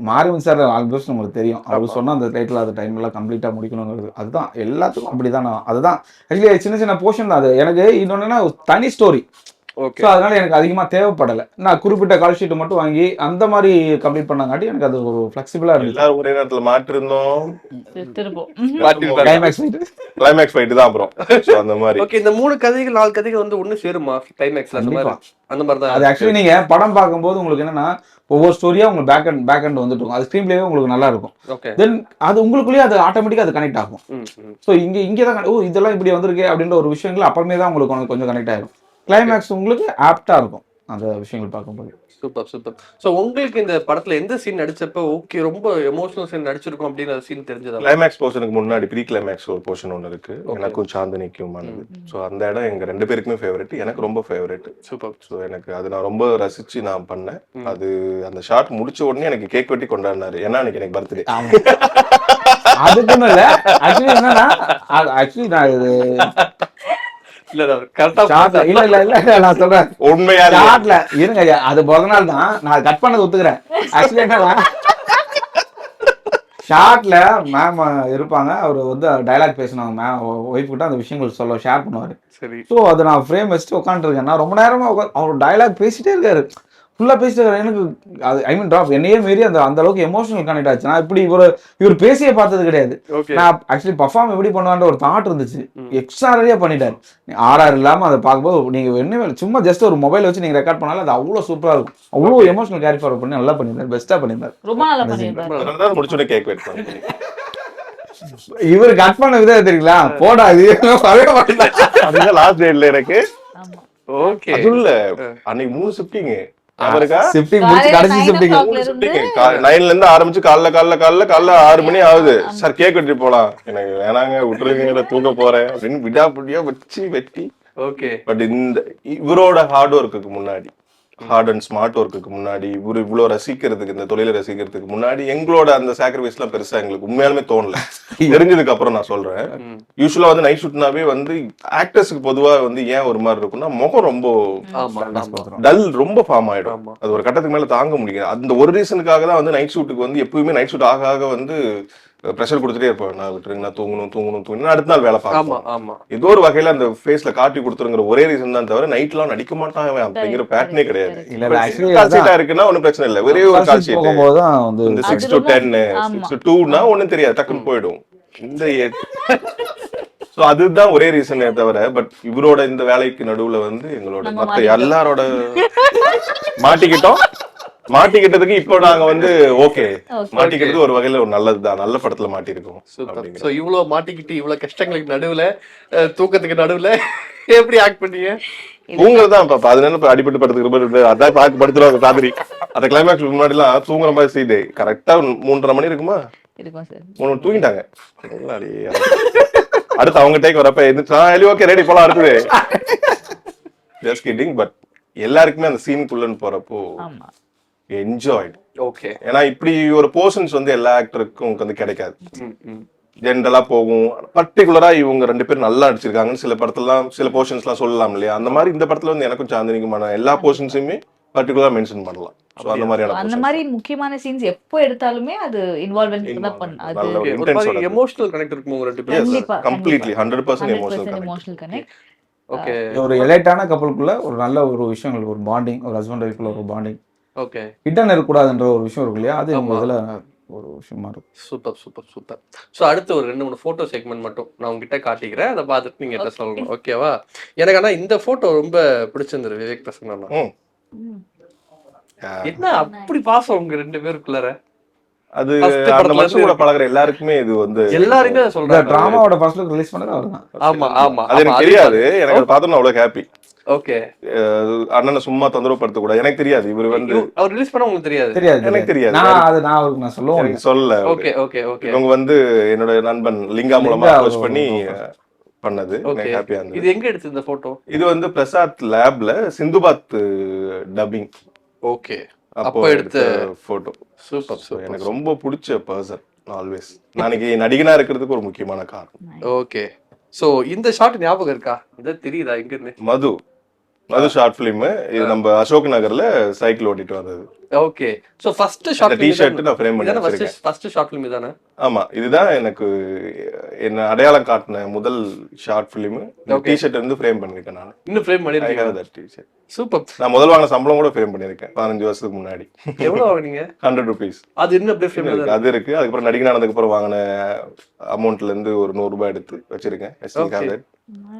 மாரிமுத்து சார் ஆல்மோஸ்ட் உங்களுக்கு தெரியும், அவர் சொன்ன அந்த டைட்டில் அந்த டைம் எல்லாம் கம்ப்ளீட்டா முடிக்கணுங்கிறது அதுதான் எல்லாத்துக்கும் அப்படிதான். அதுதான் ஆக்சுவலி சின்ன சின்ன போர்ஷன் தான் அது. எனக்கு இன்னொன்னா தனி ஸ்டோரி, ஸோ அதனால எனக்கு அதிகமா தேவைப்படலை. நான் குறிப்பிட்ட கால் ஷீட் மட்டும் வாங்கி அந்த மாதிரி கம்ப்ளீட் பண்ணாங்காட்டி எனக்கு அது ஒரு ஃபிளெக்சிபிளா இருந்துச்சு. எல்லாரும் ஒரே நேரத்துல மாற்றிருந்தோம். கிளைமேக்ஸ் ஃபைட் தான் அப்புறம் அந்த மாதிரி. ஓகே, இந்த 3 கதைகள் 4 கதைகள் வந்து ஒண்ணு சேருமா கிளைமேக்ஸ்ல? அந்த மாதிரி தான் அது. ஆக்சுவலி நீங்க படம் பார்க்கும்போது உங்களுக்கு என்னன்னா ஒவ்வொரு ஸ்டோரியா உங்களுக்கு பேக் அண்ட் வந்துட்டு இருக்கும். அது ஸ்க்ரீன் பிளேவே உங்களுக்கு நல்லா இருக்கும். தென் அது உங்களுக்குள்ளேயே அது ஆட்டோமேட்டிக்கா அது கனெக்ட் ஆகும். ஸோ இங்கே தான் இதெல்லாம் இப்படி வந்திருக்கு அப்படின்ற ஒரு விஷயங்கள் அப்புறமே தான் உங்களுக்கு கொஞ்சம் கனெக்ட் ஆகும். கிளைமேக்ஸ் உங்களுக்கு ஆப்டா இருக்கும் அந்த விஷயங்கள் பார்க்கும்போது. Super super. ஸோ உங்களுக்கு இந்த படத்துல எந்த சீன் நடிச்சப்ப ஓகே ரொம்ப எமோஷனல் சீன் நடிச்சிருக்கும் அப்படிங்கிற சீன் தெரிஞ்சதா? கிளைமேக்ஸ் போர்ஷனுக்கு முன்னாடி ப்ரீ கிளைமேக்ஸ் ஒரு போர்ஷன் ஒன்று இருக்கு, எனக்கும் சாந்தினிக்கும் ஆனது. ஸோ அந்த இடம் எங்க 2 பேருக்குமே ஃபேவரட், எனக்கு ரொம்ப ஃபேவரட். சூப்பர். ஸோ எனக்கு அது நான் ரொம்ப ரசிச்சு நான் பண்ணேன். அது அந்த ஷாட் முடிச்ச உடனே எனக்கு கேக் வெட்டி கொண்டாடினாரு, ஏன்னா எனக்கு பர்த்டே. அதுக்குன்னு இல்லை, ஆக்சுவலி என்னன்னா ஆக்சுவலி நான் இது நான் சொல்றேன் உண்மையா இருங்க, அது பிறந்த நாள் தான், நான் கட் பண்ணது ஒத்துக்கிறேன். ஆக்சுவலி என்ன ஷார்ட்ல மேம் இருப்பாங்க, அவர் வந்து டைலாக் பேசினாங்க, மேம் ஒய்ஃப் கிட்ட அந்த விஷயங்கள் ஷேர் பண்ணுவாரு. ஸோ அதை நான் ஃப்ரேம் வச்சுட்டு உட்காந்துருக்கேன். நான் ரொம்ப நேரமா அவர் டைலாக் பேசிட்டே இருக்காரு, ஃபுல்லா பேசிட்டு இருக்காரு. எனக்கு அது ஐ மீன் டிராப் என்னையே மீறி அந்த அளவுக்கு எமோஷனல் கனெக்ட் ஆச்சு. நான் இப்படி இவர் பேசியே பார்த்தது கிடையாது. நான் ஆக்சுவலி பர்ஃபார்ம் எப்படி பண்ணுவான்ற ஒரு தாட் இருந்துச்சு. எக்ஸ்ட்ராரியா பண்ணிட்டாரு. RR இல்லாம அதை பார்க்கும்போது நீங்க என்ன சும்மா ஜஸ்ட் ஒரு மொபைல் வச்சு நீங்க ரெக்கார்ட் பண்ணாலும் அது அவ்வளவு சூப்பரா இருக்கும். அவ்வளவு எமோஷனல் கேரி ஃபார்வர்ட் பண்ணி நல்லா பண்ணிருந்தாரு, பெஸ்டா பண்ணிருந்தாரு. ரொம்ப நல்லா பண்ணிருந்தாரு. முடிச்சோட கேக் வெட் பண்ணி இவர் கட் பண்ண விதம் தெரியுங்களா, போடா இது அதுதான் லாஸ்ட் டேட்ல எனக்கு. ஓகே, அதுல அன்னைக்கு 3 ஷிஃப்டிங் ஷிஃப்டிங் முடிச்சு கடைசி ஷிஃப்டிங் 9ல இருந்து ஆரம்பிச்சு காலைல 6 மணி ஆகுது. சார் கேக் வெட்டி போலாம், எனக்கு வேணாங்க விட்டுருங்க தூக்க போறேன் அப்படின்னு விடாபடியா வச்சு வெட்டி. ஓகே. பட் இவரோட ஹார்ட் ஒர்க்குக்கு முன்னாடி, ஹார்ட் அண்ட் ஸ்மார்ட் ஒர்க்குக்கு முன்னாடி, இவரு இவ்வளவு ரசிக்கிறதுக்கு, இந்த தொழிலை ரசிக்கிறதுக்கு முன்னாடி எங்களோட அந்த சாக்ரிஃபைஸ் எல்லாம் பெருசா எங்களுக்கு உண்மையாலுமே தோணல. தெரிஞ்சதுக்கு அப்புறம் நான் சொல்றேன், யூஸ்வலா வந்து நைட் ஷூட்னாவே வந்து ஆக்டர்ஸ்க்கு பொதுவா வந்து ஏன் ஒரு மாதிரி இருக்கும்னா முகம் ரொம்ப டல், ரொம்ப ஃபார்ம் ஆயிடும். அது ஒரு கட்டத்துக்கு மேல தாங்க முடியாது. அந்த ஒரு ரீசனுக்காக தான் வந்து நைட் ஷூட்டுக்கு வந்து எப்பவுமே நைட் ஷூட் ஆக வந்து ப்ரெஷர் கொடுத்துட்டே இருப்பேன். நான் விட்டுருங்க, நான் தூங்கணும் அடுத்த நாள் வேலை பார்க்கலாம். ஏதோ ஒரு வகையில அந்த ஃபேஸ்ல காட்டி கொடுத்துருங்கிற ஒரே ரீசன் தான் தவிர நைட் எல்லாம் நடிக்க மாட்டான் அப்படிங்கிற பேட்டர்னே கிடையாது. இருக்குன்னா ஒன்னும் பிரச்சனை இல்லை, ஒரே ஒரு கால் ஷீட் 6 to 10 6 to 2னா ஒண்ணும் தெரியாது, டக்குன்னு போயிடும். இந்த அதுதான் ஒரே ரீசனே தவிர, பட் இவரோட இந்த வேலைக்கு நடுவுல வந்து எங்களோட மத்த எல்லாரோட மாட்டிக்கிட்டதுக்கு இப்போ நாங்க வந்து ஓகே, மாட்டிக்கிட்டது ஒரு வகையில ஒரு நல்லதுதான், நல்ல படத்துல மாட்டிருக்கோம். சோ இவ்வளவு மாட்டிக்கிட்டு இவ்வளவு கஷ்டங்களுக்கு நடுவுல, தூக்கத்துக்கு நடுவுல எப்படி ஆக்ட் பண்ணீங்க? தூங்குறதுதான் இப்ப அதனால அடிபட்டு படுத்துக்கு அதான் பாக்கு படுத்துருவாங்க ராத்திரி. அந்த கிளைமேக்ஸ் முன்னாடி எல்லாம் தூங்குற மாதிரி சீடு கரெக்டா 3:30 மணி இருக்குமா, 3 தூங்கிட்டாங்க. அடுத்து அவங்க டேக் வரப்ப ஓகே ரெடி போலாம் அடுத்தது. Just kidding. பட் எல்லாருக்குமே அந்த சீனுக்குள்ளன்னு போறப்போ என்ஜாய்ட். ஓகே. ஏன்னா இப்படி ஒரு போர்ஷன்ஸ் வந்து எல்லா ஆக்டருக்கும் வந்து கிடைக்காது, ஜென்ரலா போகும். பர்டிகுலரா இவங்க 2 பேரும் நல்லா அடிச்சிருக்காங்கன்னு சில படத்துலாம் சில போர்ஷன்ஸ் எல்லாம் சொல்லலாம் இல்லையா, அந்த மாதிரி இந்த படத்துல வந்து எனக்கும் சாந்தினிக்குமான எல்லா போர்ஷன்ஸுமே பர்டிகுலரா மென்ஷன் பண்ணலாம். அந்த மாதிரி முக்கியமான சீன்ஸ் எப்போ எடுத்தாலுமே அது இன்வால்வ்மென்ட் தான் பண்ண, அது எமோஷனல் கனெக்ட் இருக்கும் 2 பேரும். Completely 100% emotional connect. ஓகே. ஒரு எலைட்டான கப்பலுக்குள்ள ஒரு நல்ல ஒரு விஷயங்கள், ஒரு பாண்டிங், ஒரு ஹஸ்பண்ட் ஒய்ஃப்ல ஒரு பாண்டிங், ஓகே, ஹிடன் இருக்கக்கூடாதுன்ற ஒரு விஷயம் இருக்கு இல்லையா, அது இதுல ஒரு விஷயமா இருக்கும். Super super super. ஸோ அடுத்து ஒரு 2-3 ஃபோட்டோ செக்மெண்ட் மட்டும் நான் உங்ககிட்ட காட்டிக்கிறேன், அதை பார்த்துட்டு நீங்க என்ன சொல்லணும், ஓகேவா? எனக்கு ஆனா இந்த ஃபோட்டோ ரொம்ப பிடிச்சிருந்தது விவேக் பிரசன்னா. என்ன அப்படி பாசம் உங்க 2 பேருக்குள்ளார? அது First அந்த படத்துல மனுஷன் கூட இருந்து பழகுற எல்லாருக்குமே இது வந்து எல்லாருமே அதை இந்த சொல்றாங்க. டிராமாவோட ஃபர்ஸ்ட் லுக் ரிலீஸ் பண்ணது அவர்தான். ஆமா ஆமா அது எனக்கு தெரியாது. எனக்கு அதை பார்த்தோம் அவ்வளவு ஹாப்பி. ஓகே. அண்ணனை சும்மா தொந்தரவு படுத்த கூட எனக்கு தெரியாது. இவர் வந்து அவர் ரிலீஸ் பண்ண உங்களுக்கு தெரியாது? தெரியாது எனக்கு தெரியாது. நான் அவருக்கு நான் சொல்லுவோம். எனக்கு சொல்லல. Okay okay okay. இவங்க வந்து என்னோட நண்பன் லிங்கா மூலமா லிங்கா அப்ரோச் பண்ணி ஒரு பண்ணது. எனக்கு ஹாப்பியா இருந்தது. இது எங்க எடுத்து இந்த போட்டோ? இது வந்து பிரசாத் லேப்ல சிந்துபாத் டப்பிங் ஓகே. அப்போ எடுத்த போட்டோ. Super super. எனக்கு ரொம்ப பிடிச்ச பர்சன் ஆல்வேஸ். நாளைக்கு நடிகனா இருக்கிறதுக்கு ஒரு முக்கியமான காரணம். ஓகே. சோ இந்த ஷாட் ஞாபகம் இருக்கா? இது தெரியுதா எங்க இருந்து? மது ஷார்ட் பிலிம். இது நம்ம அசோக் நகர்ல சைக்கிள் ஓட்டிட்டு வந்தது. Okay. So first short T-shirt நான் ஃப்ரேம் பண்ணி வச்சிருக்கேன். ஃபர்ஸ்ட் ஷார்ட் ஃபிலிம் இதானே? ஆமா, இதுதான் எனக்கு என்ன அடையாளம் காட்டின முதல் ஷார்ட் பிலிம். டி-ஷர்ட் வந்து ஃப்ரேம் பண்ணிருக்கேன் நான். இன்னும் ஃப்ரேம் பண்ணிருக்கீங்க? சூப்பர். நான் முதல் வாங்கின சம்பளம் கூட ஃப்ரேம் பண்ணிருக்கேன் 15 வருஷத்துக்கு முன்னாடி. எவ்வளவு வாங்குனீங்க? 100 rupees. அது இன்னும் அப்படியே ஃப்ரேம் இருக்கு. அது இருக்கு. அதுக்கப்புறம் நடிகனானதுக்கு அப்புறம் வாங்கின அமௌண்ட்ல இருந்து ஒரு 100 ரூபாய் எடுத்து வச்சிருக்கேன்.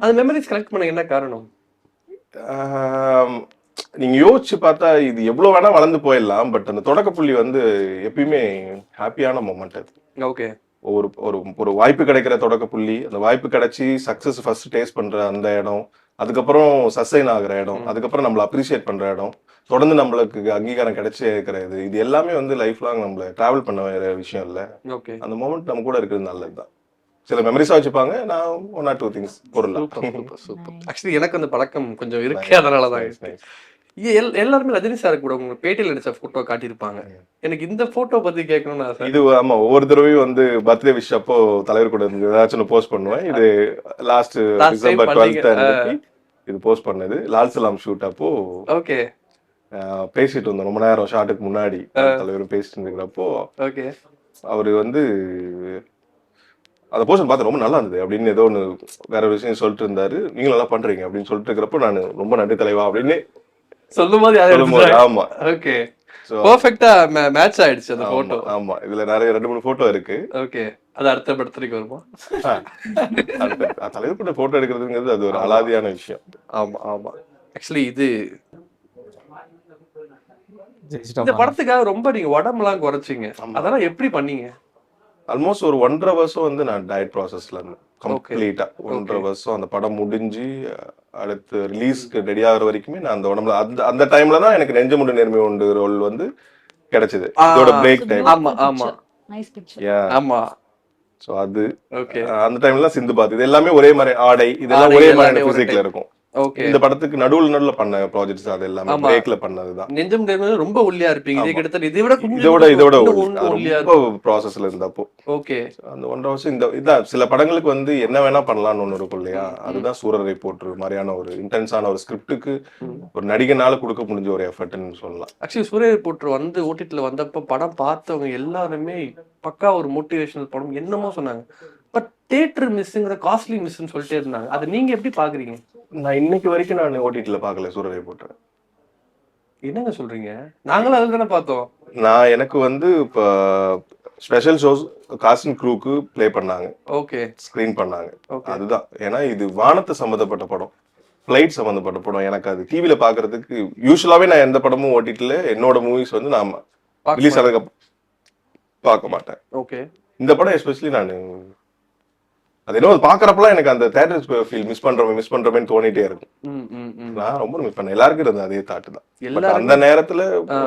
அது மெமரிஸ் கலெக்ட் பண்ண என்ன காரணம்? நீங்க யோசிச்சு பார்த்தா இது எவ்வளவு வேணா வளர்ந்து போயிடலாம். பட் அந்த தொடக்க புள்ளி வந்து எப்பயுமே ஹாப்பியான மொமெண்ட் அது. ஓகே. ஒரு ஒரு ஒரு வாய்ப்பு கிடைக்கிற தொடக்க புள்ளி, அந்த வாய்ப்பு கிடைச்சி சக்சஸ் ஃபர்ஸ்ட் டேஸ்ட் பண்ற அந்த இடம், அதுக்கப்புறம் சஸ்டைன் ஆகுற இடம், அதுக்கப்புறம் நம்மள அப்ரிஷியேட் பண்ற இடம், தொடர்ந்து நம்மளுக்கு அங்கீகாரம் கிடைச்சே இருக்கிறது, இது எல்லாமே வந்து லைஃப் லாங் நம்மள டிராவல் பண்ண வேற விஷயம் இல்ல. ஓகே. அந்த மொமெண்ட் நம்ம கூட இருக்கிறது நல்லதுதான். சில மெமரிஸா வச்சுப்பாங்க. நான் 1 or 2 திங்ஸ் பொருளா. சூப்பர். ஆக்சுவலி எனக்கு அந்த பழக்கம் கொஞ்சம் இருக்கு. அதனாலதான் எல்லாருமே ரஜினி சார் கூட உங்க பேட்டியில் எடுத்த போட்டோ காட்டியிருப்பாங்க. எனக்கு இந்த போட்டோ பத்தி கேட்கணும்னு ஆசை. இது ஆமா, ஒவ்வொரு தடவையும் வந்து பர்த்டே விஷ் அப்போ தலைவர் கூட ஏதாச்சும் போஸ்ட் பண்ணுவேன். இது லாஸ்ட் டிசம்பர் 12th அன்னைக்கு இது போஸ்ட் பண்ணது. லால் சலாம் ஷூட் அப்போ ஓகே பேசிட்டு இருந்தோம் ரொம்ப நேரம். ஷாட்டுக்கு முன்னாடி தலைவரும் பேசிட்டு இருக்கிறப்போ ஓகே அவரு வந்து அந்த போஸ்ட் பார்த்து ரொம்ப நல்லா இருந்தது அப்படின்னு ஏதோ ஒன்று வேற விஷயம் சொல்லிட்டு இருந்தாரு. நீங்களும் நல்லா பண்றீங்க அப்படின்னு சொல்லிட்டு இருக்கிறப்போ நான் ரொம்ப நன்றி தலைவா அப்படின்னு சொல்லும்போது ஆமா. ஓகே. பெர்ஃபெக்ட்டா மேட்ச் ஆயிடுச்சு அந்த போட்டோ. ஆமா, இதுல நிறைய 2-3 போட்டோ இருக்கு. ஓகே. அது அடுத்த படத்துக்கு வருமா? தலைவர் கூட போட்டோ எடுக்கிறதுங்கிறது அது ஒரு அலாதியான விஷயம். ஆமா ஆமா. ஆக்சுவலி இது இந்த படத்துக்காக ரொம்ப நீங்க உடம்பெல்லாம் குறைச்சிங்க. அதெல்லாம் எப்படி பண்ணீங்க? ஆல்மோஸ்ட் ஒரு 1.5 வருஷம் வந்து நான் டயட் ப்ராசஸ்ல இருந்தேன் கம்ப்ளீட்டா. 1.5 வருஷம் அந்த படம் முடிஞ்சு அடுத்து ரிலீஸ்க்கு ரெடி ஆகிற வரைக்குமே நான் அந்த உடம்புல அந்த டைம்ல தான் எனக்கு நெஞ்சமுண்டு நேர்மை உண்டு ரோல் வந்து கிடைச்சது. இதோட பிரேக் டைம். ஆமா ஆமா நைஸ் பிக்சர். ஆமா. சோ அது ஓகே. அந்த டைம்ல சிந்துபாத் இது எல்லாமே ஒரே மாதிரி ஆடை இதெல்லாம் ஒரே மாதிரி பிசிக்கல்ல இருக்கும். ஓகே. இந்த படத்துக்கு நடுவுல பண்ண ப்ராஜெக்ட்ஸ் அது எல்லாமே பிரேக்ல பண்ணதுதான். நெஞ்சம் நேர்மை ரொம்ப ஒல்லியா இருப்பீங்க. இதே கிட்டத்தட்ட இதோட ரொம்ப ப்ராசஸ்ல இருந்தப்போ. ஓகே. அந்த 1.5 வருஷம் இதான் சில படங்களுக்கு வந்து என்ன வேணா பண்ணலாம்னு ஒண்ணு இருக்கும் இல்லையா? அதுதான் சூரரை போற்று மாதிரியான ஒரு இன்டென்ஸான ஒரு ஸ்கிரிப்டுக்கு ஒரு நடிகனால கொடுக்க முடிஞ்ச ஒரு எஃபர்ட்னு சொல்லலாம். ஆக்சுவலி சூரரை போற்று வந்து ஓடிடில வந்தப்ப படம் பார்த்தவங்க எல்லாருமே பக்கா ஒரு மோட்டிவேஷனல் படம் என்னமோ சொன்னாங்க. பட் தியேட்டர் மிஸ்ஸுங்கிற காஸ்ட்லி மிஸ்ன்னு சொல்லிட்டே இருந்தாங்க. அதை நீங்க எப்படி பாக்குறீங்க? நான் இன்னைக்கு வரைக்கும் நான் ஓடிடில பார்க்கல சூரரை போற்று. என்னங்க சொல்றீங்க? நாங்களும் அதுல தானே பார்த்தோம். நான் எனக்கு வந்து இப்போ ஸ்பெஷல் ஷோஸ் காஸ்ட் அண்ட் க்ரூக்கு ப்ளே பண்ணாங்க. ஓகே. ஸ்கிரீன் பண்ணாங்க. அதுதான். ஏன்னா இது வானத்தை சம்மந்தப்பட்ட படம், ஃபிளைட் சம்மந்தப்பட்ட படம். எனக்கு அது டிவில பாக்குறதுக்கு யூஸ்வலாவே நான் எந்த படமும் ஓடிடில என்னோட மூவிஸ் வந்து நான் ரிலீஸ் ஆனதுக்கு பார்க்க மாட்டேன். ஓகே. இந்த படம் எஸ்பெஷலி நான் அது என்ன பாக்குறப்பெல்லாம் எனக்கு அந்த தியேட்டர் ஃபீல் மிஸ் பண்றோமேன்னு தோணிட்டே இருக்கும். நான் ரொம்ப மிஸ் பண்ணேன். எல்லாருக்கும் இருந்தது அதே தாட்டு தான். அந்த நேரத்துல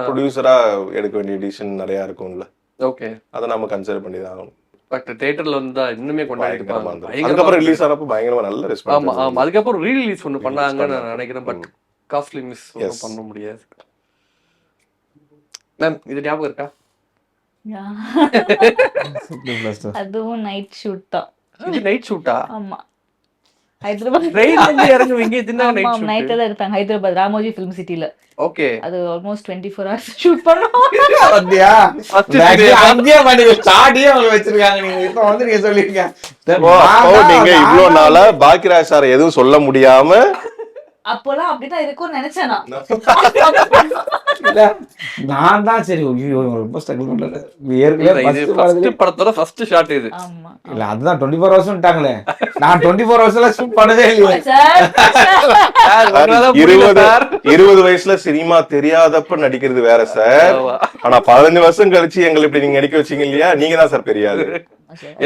ப்ரொடியூசரா எடுக்க வேண்டிய டிசிஷன் நிறைய இருக்கும்ல. ஓகே. அதை நம்ம கன்சிடர் பண்ணி தான் ஆகணும். பட் தியேட்டர்ல வந்து இன்னுமே கொண்டாடிருப்பாங்க. அதுக்கப்புறம் ரிலீஸ் ஆனப்ப பயங்கரமா நல்ல ரெஸ்பான்ஸ். ஆமா ஆமா. அதுக்கப்புறம் ரீ-ரிலீஸ் ஒன்னு பண்ணாங்கன்னு நான் நினைக்கிறேன். பட் காஸ்ட்லி மிஸ் பண்ண முடியாது. மேம் இது ஞாபகம் இருக்கா? அதுவும் நைட் ஷூட் தான். இது நைட் ஷூட்டா? ஆமா. ஹைதராபாத் ட்ரெயின்ல இருந்து இறங்கி இங்க இதுனா நைட் ஷூட். நைட்ல தான் எடுத்தாங்க ஹைதராபாத் ராமோஜி ஃபிலிம் சிட்டில. ஓகே. அது ஆல்மோஸ்ட் 24 hours ஷூட் பண்ணோம். அப்படியே அங்கேயே பண்ணி ஸ்டார்டியே அவங்க வச்சிருக்காங்க. நீங்க இப்போ வந்து நீங்க சொல்லிருக்கீங்க. நீங்க இவ்வளவு நாளா பாக்கியராஜ் சார் எதுவும் சொல்ல முடியாம அப்போலாம் அப்படிதான் இருக்கும்னு நினைச்சேன் நான். நான் தான் சரி ஐயோ இவங்க ரொம்ப ஸ்ட்ரகிள் பண்றாரு ஏற்கனவே இது first ஃபர்ஸ்ட் படத்துல- படத்தோட ஃபர்ஸ்ட் ஷாட் இது. ஆமா இல்ல அதுதான் 24 ஹவர்ஸ்ட்டாங்களே நான் 24 ஹவர்ஸ்ல ஷூட் பண்ணதே இல்லையே சார் சார், உங்களால புரியல 20 சார். 20 வயசுல சினிமா தெரியாதப்ப நடிக்கிறது வேற சார். ஆமா. ஆனா 15 வருஷம் கழிச்சு எங்களை இப்படி நீங்க நடிக்க வச்சீங்க இல்லையா, நீங்க தான் சார் பெரிய ஆளு.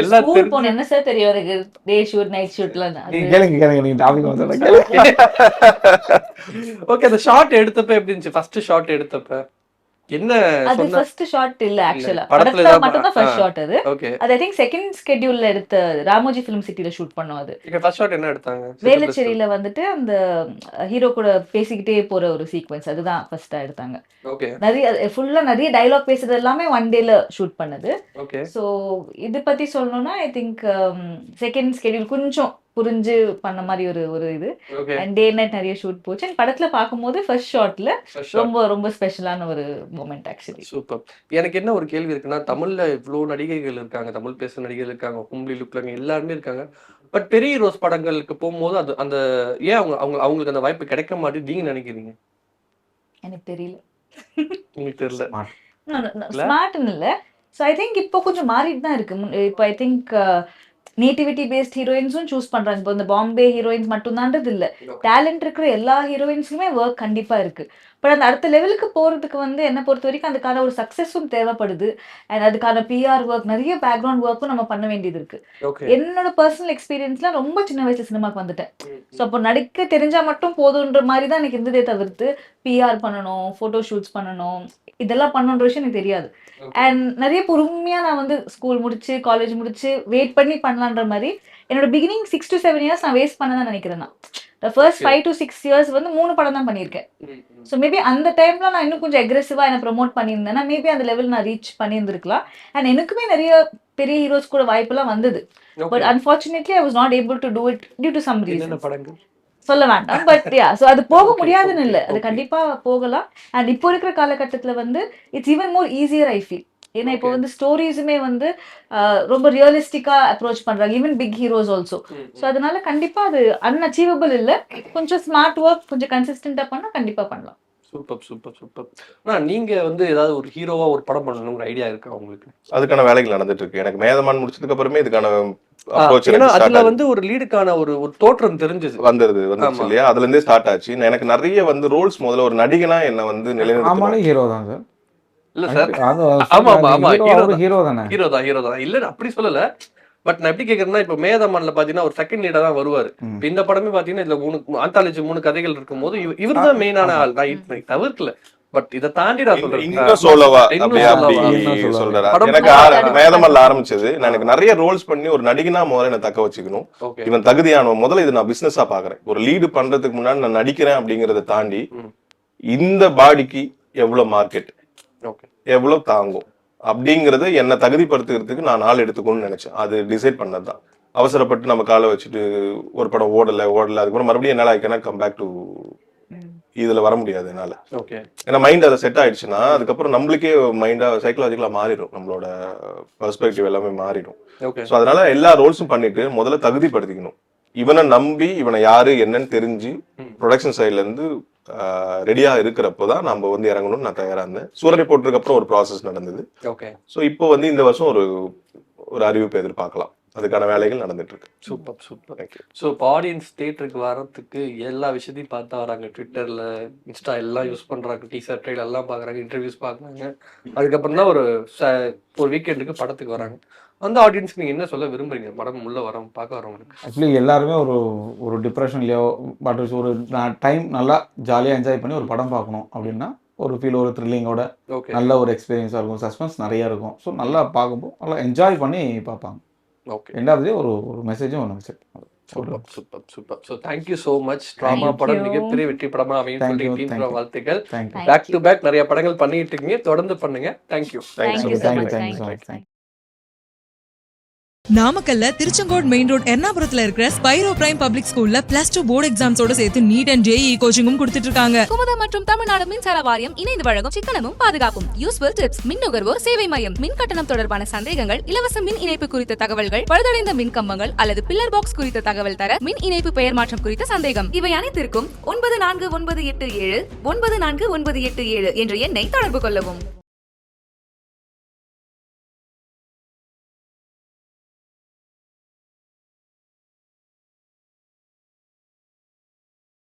எல்லாம் ஸ்கூல் போன என்ன சார் தெரியும் எனக்கு டே ஷூட் நைட் ஷூட்லாம் நீங்க கேளுங்க நீங்க டாபிக் வந்து கேளுங்க. ஓகே, அந்த ஷாட் எடுத்தப்ப எப்படி இருந்துச்சு? ஃபர்ஸ்ட் ஷாட் எடுத்தப்ப என்ன அது சொன்ன? ஃபர்ஸ்ட் ஷாட் இல்ல ஆக்சுவலா படத்துல படத்துல தான் மட்டும் தான் ஃபர்ஸ்ட் ஷாட் அது. ஓகே. அது ஐ திங்க் செகண்ட் ஸ்கெட்யூல்ல எடுத்த ராமோஜி ஃபிலிம் சிட்டில ஷூட் பண்ணோம் அது. ஃபர்ஸ்ட் ஷாட் என்ன எடுத்தாங்க? வேலச்சேரியில வந்துட்டு அந்த ஹீரோ கூட பேசிக்கிட்டே போற ஒரு சீக்வென்ஸ் அதுதான் ஃபர்ஸ்டா எடுத்தாங்க. ஓகே. நிறைய டயலாக் பேசுறது எல்லாமே ஒன் டேல ஷூட் பண்ணது. ஓகே. ஸோ இது பத்தி சொல்லணும்னா ஐ திங்க் செகண்ட் ஸ்கெட்யூல் கொஞ்சம் புரிஞ்சு பண்ண மாதிரி ஒரு இது ஓகே. அண்ட் டே நைட் நிறைய ஷூட் போச்சு. அண்ட் படத்துல பார்க்கும்போது ஃபர்ஸ்ட் ஷாட்ல ரொம்ப ரொம்ப ஸ்பெஷலான ஒரு மூமெண்ட் ஆக்சுவலி. சூப்பர். எனக்கு என்ன ஒரு கேள்வி இருக்குன்னா, தமிழ்ல இவ்வளவு நடிகைகள் இருக்காங்க, தமிழ் பேசுற நடிகைகள் இருக்காங்க, கும்ளி லுக்ல எல்லாருமே இருக்காங்க. பட் பெரிய ஹீரோஸ் படங்களுக்கு போகும்போது அது அந்த ஏன் அவங்களுக்கு அந்த வாய்ப்பு கிடைக்க மாட்டேங்குது நீங்க நினைக்கிறீங்க? எனக்கு தெரியல. உங்களுக்கு தெரியல. ஸ்மார்ட்னு இல்ல. ஸோ ஐ திங்க் இப்போ கொஞ்சம் மாறிட்டு தான் இருக்கு. இப்போ ஐ திங்க் நேட்டிவிட்டி பேஸ்ட் ஹீரோயின்ஸும் சூஸ் பண்றாங்க. இப்போ இந்த பாம்பே ஹீரோயின்ஸ் மட்டும்தான்றது இல்ல, டேலண்ட் இருக்கிற எல்லா ஹீரோயின்ஸுக்குமே ஒர்க் கண்டிப்பா இருக்கு. பட் அந்த அடுத்த லெவலுக்கு போறதுக்கு வந்து என்ன பொறுத்த வரைக்கும் அதுக்கான ஒரு சக்சஸும் தேவைப்படுது. அண்ட் அதுக்கான பிஆர் ஒர்க் நிறைய பேக்ரவுண்ட் ஒர்க்கும் நம்ம பண்ண வேண்டியது இருக்கு. ஓகே. என்னோட பர்சனல் எக்ஸ்பீரியன்ஸ்ல ரொம்ப சின்ன வயசுல சினிமாக்கு வந்துட்டேன். ஸோ அப்போ நடிக்க தெரிஞ்சா மட்டும் போதுன்ற மாதிரி தான் எனக்கு இருந்ததே தவிர்த்து பிஆர் பண்ணணும், ஃபோட்டோ ஷூட்ஸ் பண்ணணும், இதெல்லாம் பண்ணணுன்ற விஷயம் எனக்கு தெரியாது. அண்ட் நிறைய பொறுமையா நான் வந்து ஸ்கூல் முடிச்சு காலேஜ் முடிச்சு வெயிட் பண்ணி பண்ணலான்ற மாதிரி என்னோட பிகினிங் 6 to 7 years நான் வேஸ்ட் பண்ண தான் நினைக்கிறேன். நான் ஃபர்ஸ்ட் 5 to 6 years வந்து 3 படம் தான் பண்ணியிருக்கேன். ஸோ மேபி அந்த டைம்ல நான் இன்னும் கொஞ்சம் அக்ரெசிவா என்ன ப்ரொமோட் பண்ணியிருந்தேன்னா மேபி அந்த லெவல் நான் ரீச் பண்ணியிருந்திருக்கலாம். அண்ட் எனக்குமே நிறைய பெரிய ஹீரோஸ் கூட வாய்ப்பெல்லாம் வந்தது. But unfortunately I was not able to do it due to some என்னென்ன ரீசன் படங்கள்? சொல்ல வேண்டாம். பட் ஸோ அது போக முடியாதுன்னு இல்லை, அது கண்டிப்பா போகலாம். அண்ட் இப்போ இருக்கிற காலகட்டத்துல வந்து it's even more easier I feel. ஏன்னா இப்போ வந்து ஸ்டோரிஸுமே வந்து ரொம்ப ரியலிஸ்டிக்கா அப்ரோச் பண்றாங்க, even big heroes also. So அதனால கண்டிப்பா அது அன்அச்சீவபிள் இல்லை. கொஞ்சம் ஸ்மார்ட் ஒர்க் கொஞ்சம் கன்சிஸ்டன்டா பண்ணா கண்டிப்பா பண்ணலாம். Super super super. ஆனா நீங்க வந்து ஏதாவது ஒரு ஹீரோவா ஒரு படம் பண்ணணும்னு ஐடியா இருக்கா உங்களுக்கு? அதுக்கான வேலைகள் நடந்துட்டு இருக்கு. எனக்கு மேதமான் முடிச்சதுக்கு அப்புறமே இதுக்கான approach ஏன்னா எனக்கு start அதுல ஆகுது. வந்து ஒரு லீடுக்கான ஒரு தோற்றம் தெரிஞ்சது. வந்துருச்சு ஆமா. இல்லையா, அதுல இருந்தே ஸ்டார்ட் ஆச்சு. எனக்கு நிறைய வந்து ரோல்ஸ் முதல்ல ஒரு நடிகனா என்ன வந்து ஆமாலே நிலைநிறுத்தணும். ஹீரோ தான் சார். இல்ல சார், அது ஆமா, ஆமா, ஆமா, hero தான். ஹீரோ தானே. ஹீரோ தான். இல்ல நான் அப்படி சொல்லல. பட் நான் எப்படி கேக்குறேன்னா, இப்ப மேதமான்ல பாத்தீங்கன்னா ஒரு செகண்ட் லீடா தான் வருவாரு. இப்ப இந்த படமே பாத்தீங்கன்னா இதுல 3 ஆந்தாலஜி 3 கதைகள் இருக்கும்போது இவர் தான் மெயினான ஆள். நான் தவிர்க்கல. பட் இதை தாண்டி நான் சொல்றேன். இன்னும் சொல்லவா இன்னும் அப்படி சொல்லவா? இன்னும் சொல்றாரு. படம் எனக்கு பார்த்தா மேதமல்ல ஆரம்பிச்சது. நான் எனக்கு நிறைய ரோல்ஸ் பண்ணி ஒரு நடிகனா முதல்ல என்ன தக்க வச்சுக்கணும். ஓகே. இவன் தகுதியானவன். முதல்ல இது நான் பிசினஸா பாக்குறேன். ஒரு லீடு பண்றதுக்கு முன்னாடி நான் நடிக்கிறேன் அப்படிங்கறத தாண்டி இந்த பாடிக்கு எவ்வளவு மார்க்கெட், ஓகே, எவ்வளவு தாங்கும் அப்படிங்கறத என்ன தகுதிப்படுத்துறதுக்கு நான் நாள் எடுத்துக்கணும்னு நினைச்சேன். அது டிசைட் பண்ணதுதான். அவசரப்பட்டு நம்ம காலை வச்சுட்டு ஒரு படம் ஓடல அதுக்கப்புறம் மறுபடியும் என்னால I cannot come back to இதுல வர முடியாது என்னால. ஓகே. ஏன்னா மைண்ட் அதை செட் ஆயிடுச்சுன்னா அதுக்கப்புறம் நம்மளுக்கே மைண்டா சைக்கலாஜிக்கலா மாறிடும். நம்மளோட பெர்ஸ்பெக்டிவ் எல்லாமே மாறிடும். ஓகே. ஸோ அதனால எல்லா ரோல்ஸும் பண்ணிட்டு முதல்ல தகுதிப்படுத்திக்கணும். இவனை நம்பி இவனை யாரு என்னன்னு தெரிஞ்சு ப்ரொடக்ஷன் சைட்ல இருந்து ரெடியா இருக்கிறப்போதான் நம்ம வந்து இறங்கணும்னு நான் தயாரா இருந்தேன். சூரரை போட்டதுக்கு அப்புறம் ஒரு ப்ராசஸ் நடந்தது. ஓகே. ஸோ இப்போ வந்து இந்த வருஷம் ஒரு அறிவிப்பு எதிர்பார்க்கலாம். அதுக்கான வேலைகள் நடந்துட்டு இருக்கு. Super super. தேங்க்யூ. ஸோ இப்போ ஆடியன்ஸ் தியேட்டருக்கு வரத்துக்கு எல்லா விஷயத்தையும் பார்த்தா வராங்க. ட்விட்டர்ல இன்ஸ்டா எல்லாம் யூஸ் பண்றாங்க, டீசர் ட்ரெயில் எல்லாம் பாக்குறாங்க, இன்டர்வியூஸ் பாக்குறாங்க. அதுக்கப்புறம் தான் ஒரு வீக்கெண்டுக்கு படத்துக்கு வராங்க. அந்த ஆடியன்ஸ்க்கு நீங்க என்ன சொல்ல விரும்புறீங்க? படம் உள்ள பார்க்க வரவங்களுக்கு. ஆக்சுவலி எல்லாருமே ஒரு டிப்ரெஷன்லையோ பட் ஒரு டைம் நல்லா ஜாலியாக என்ஜாய் பண்ணி ஒரு படம் பார்க்கணும் அப்படின்னா ஒரு ஃபீல், ஒரு த்ரில்லிங்கோட ஓகே. நல்ல ஒரு எக்ஸ்பீரியன்ஸாக இருக்கும். சஸ்பென்ஸ் நிறையா இருக்கும். ஸோ நல்லா பார்க்கும்போது நல்லா என்ஜாய் பண்ணி பார்ப்பாங்க. ஓகே. ரெண்டாவது ஒரு மெசேஜும் ஒன்று set super super super. So thank you so much. Drama படம் மிகப்பெரிய வெற்றி படமா அமையும் சொல்லி டீம் வாழ்த்துக்கள். தேங்க்யூ. பேக் டு பேக் நிறைய படங்கள் பண்ணிட்டு இருக்கீங்க, தொடர்ந்து பண்ணுங்க. Thank you. Thank you so much. Thank you. நாமக்கல்ல திருச்செங்கோடு மெயின் ரோட் எர்ணாபுரத்துல இருக்கிற ஸ்பைரோ பிரைம் பப்ளிக் ஸ்கூல்ல +2 போர்டு எக்ஸாம்ஸோட சேர்த்து நீட் அண்ட் ஜேஇ கோச்சிங்கும் கொடுத்துட்டு இருக்காங்க. குமுதம் மற்றும் தமிழ்நாடு மின்சார வாரியம் இணைந்து வழங்கும் சிக்கனமும் பாதுகாப்பும் யூஸ்ஃபுல் டிப்ஸ், மின் நுகர்வோர் சேவை மையம், மின் கட்டணம் தொடர்பான சந்தேகங்கள், இலவச மின் இணைப்பு குறித்த தகவல்கள், பழுதடைந்த மின் கம்பங்கள் அல்லது பில்லர் பாக்ஸ் குறித்த தகவல் தர, மின் இணைப்பு பெயர் மாற்றம் குறித்த சந்தேகம், இவை அனைத்திற்கும் 9497 94987 என்ற எண்ணை தொடர்பு கொள்ளவும்.